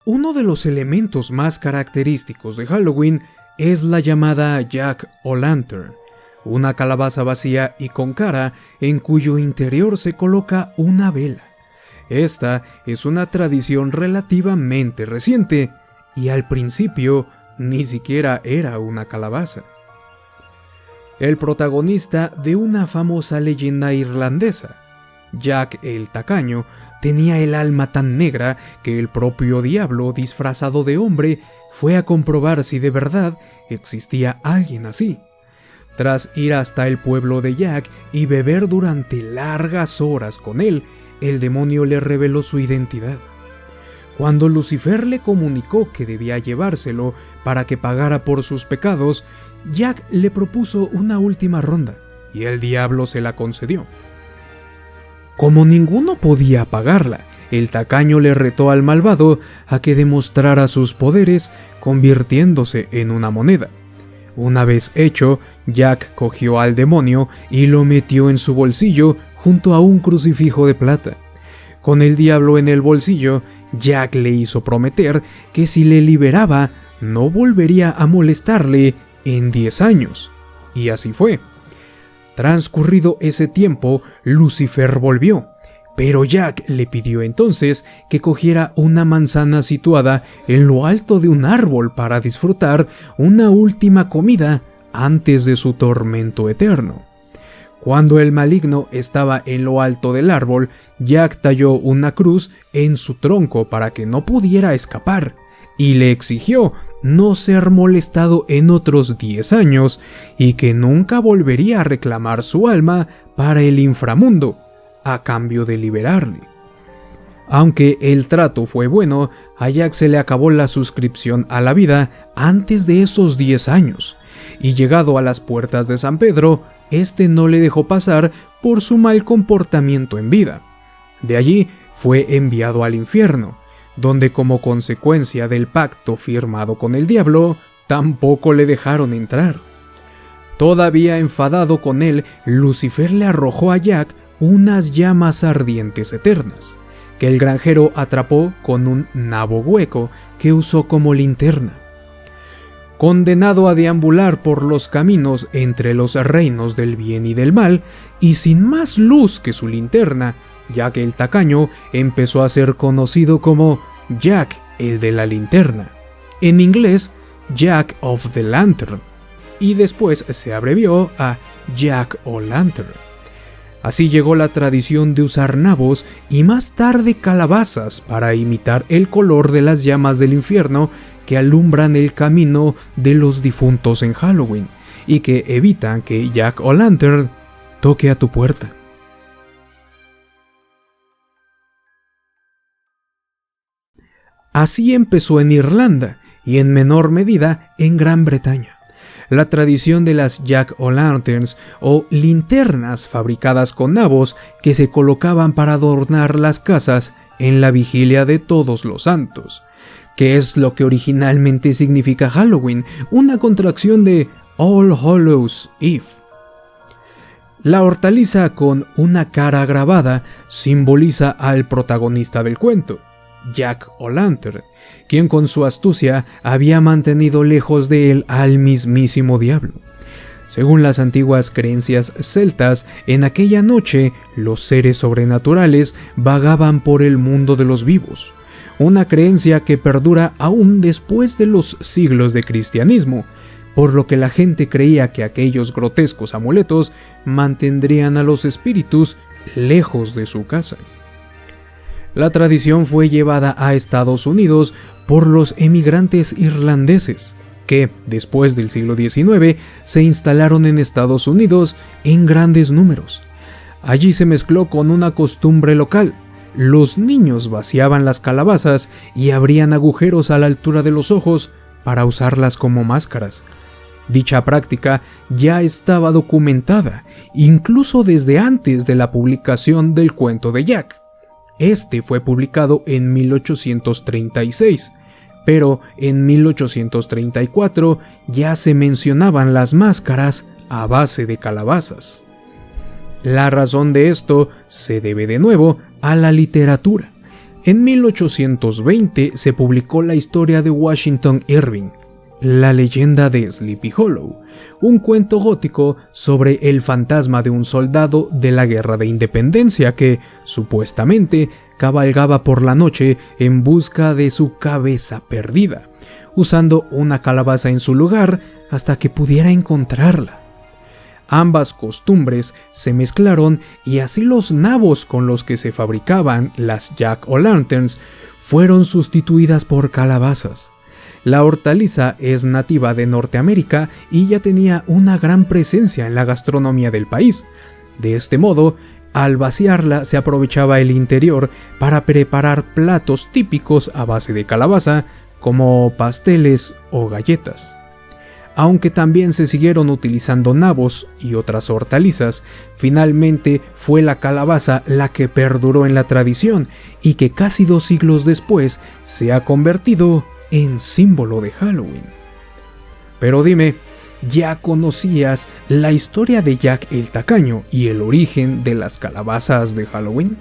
Uno de los elementos más característicos de Halloween es la llamada Jack-o'-lantern, una calabaza vacía y con cara en cuyo interior se coloca una vela. Esta es una tradición relativamente reciente y al principio ni siquiera era una calabaza. El protagonista de una famosa leyenda irlandesa, Jack el Tacaño, tenía el alma tan negra que el propio diablo disfrazado de hombre fue a comprobar si de verdad existía alguien así. Tras ir hasta el pueblo de Jack y beber durante largas horas con él, el demonio le reveló su identidad. Cuando Lucifer le comunicó que debía llevárselo para que pagara por sus pecados, Jack le propuso una última ronda, y el diablo se la concedió. Como ninguno podía pagarla, el tacaño le retó al malvado a que demostrara sus poderes convirtiéndose en una moneda. Una vez hecho, Jack cogió al demonio y lo metió en su bolsillo junto a un crucifijo de plata. Con el diablo en el bolsillo, Jack le hizo prometer que si le liberaba, no volvería a molestarle en 10 años. Y así fue. Transcurrido ese tiempo, Lucifer volvió, pero Jack le pidió entonces que cogiera una manzana situada en lo alto de un árbol para disfrutar una última comida antes de su tormento eterno. Cuando el maligno estaba en lo alto del árbol, Jack talló una cruz en su tronco para que no pudiera escapar, y le exigió no ser molestado en otros 10 años y que nunca volvería a reclamar su alma para el inframundo, a cambio de liberarle. Aunque el trato fue bueno, a Jack se le acabó la suscripción a la vida antes de esos 10 años, y llegado a las puertas de San Pedro, este no le dejó pasar por su mal comportamiento en vida. De allí fue enviado al infierno, donde como consecuencia del pacto firmado con el diablo, tampoco le dejaron entrar. Todavía enfadado con él, Lucifer le arrojó a Jack unas llamas ardientes eternas, que el granjero atrapó con un nabo hueco que usó como linterna. Condenado a deambular por los caminos entre los reinos del bien y del mal, y sin más luz que su linterna, Jack el Tacaño empezó a ser conocido como Jack el de la linterna, en inglés Jack of the Lantern, y después se abrevió a Jack-o'-lantern. Así llegó la tradición de usar nabos y más tarde calabazas para imitar el color de las llamas del infierno que alumbran el camino de los difuntos en Halloween y que evitan que Jack-o'-lantern toque a tu puerta. Así empezó en Irlanda y en menor medida en Gran Bretaña. La tradición de las Jack-o'-lanterns o linternas fabricadas con nabos que se colocaban para adornar las casas en la vigilia de Todos los Santos, que es lo que originalmente significa Halloween, una contracción de All Hallows Eve. La hortaliza con una cara grabada simboliza al protagonista del cuento, Jack-o'-lantern, quien con su astucia había mantenido lejos de él al mismísimo diablo. Según las antiguas creencias celtas, en aquella noche los seres sobrenaturales vagaban por el mundo de los vivos, una creencia que perdura aún después de los siglos de cristianismo, por lo que la gente creía que aquellos grotescos amuletos mantendrían a los espíritus lejos de su casa. La tradición fue llevada a Estados Unidos por los emigrantes irlandeses, que, después del siglo XIX, se instalaron en Estados Unidos en grandes números. Allí se mezcló con una costumbre local. Los niños vaciaban las calabazas y abrían agujeros a la altura de los ojos para usarlas como máscaras. Dicha práctica ya estaba documentada, incluso desde antes de la publicación del cuento de Jack. Este fue publicado en 1836, pero en 1834 ya se mencionaban las máscaras a base de calabazas. La razón de esto se debe de nuevo a la literatura. En 1820 se publicó la historia de Washington Irving, La leyenda de Sleepy Hollow, un cuento gótico sobre el fantasma de un soldado de la Guerra de Independencia que, supuestamente, cabalgaba por la noche en busca de su cabeza perdida, usando una calabaza en su lugar hasta que pudiera encontrarla. Ambas costumbres se mezclaron y así los nabos con los que se fabricaban las jack-o'-lanterns fueron sustituidas por calabazas. La hortaliza es nativa de Norteamérica y ya tenía una gran presencia en la gastronomía del país. De este modo, al vaciarla se aprovechaba el interior para preparar platos típicos a base de calabaza, como pasteles o galletas. Aunque también se siguieron utilizando nabos y otras hortalizas, finalmente fue la calabaza la que perduró en la tradición y que casi 2 siglos después se ha convertido en símbolo de Halloween. Pero dime, ¿ya conocías la historia de Jack el Tacaño y el origen de las calabazas de Halloween?